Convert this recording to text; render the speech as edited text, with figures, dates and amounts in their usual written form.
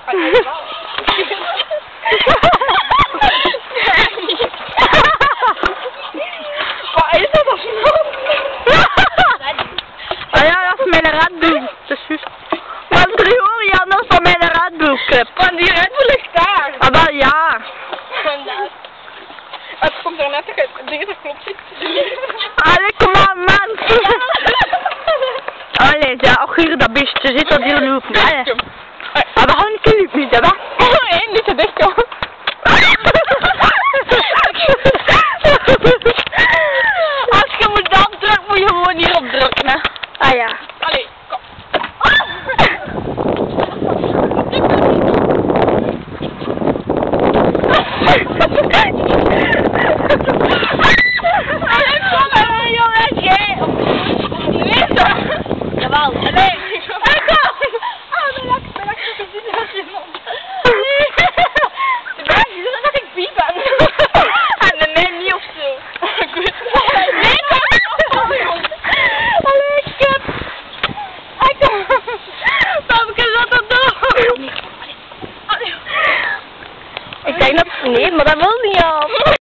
Wat is dat of Ah ja, dat is mijn Red Bull. Dat is juist. Wat hoor je anders van mijn Red Bull Cup? van die Red Bull ligt daar. Ah wel ja. Het komt er net uit. Dingen dat klopt niet. Allee, kom aan man. Allee, ja, achter dat beestje zit dat hier lopen. Allee. Ah, we gaan natuurlijk niet, hè? Nee, niet te dicht, joh. Als je moet afdrukken, moet je gewoon hierop drukken, hè? Ah ja. Allee, kom. Jawel, allee. Ik denk dat nee, maar dat wil niet, ja.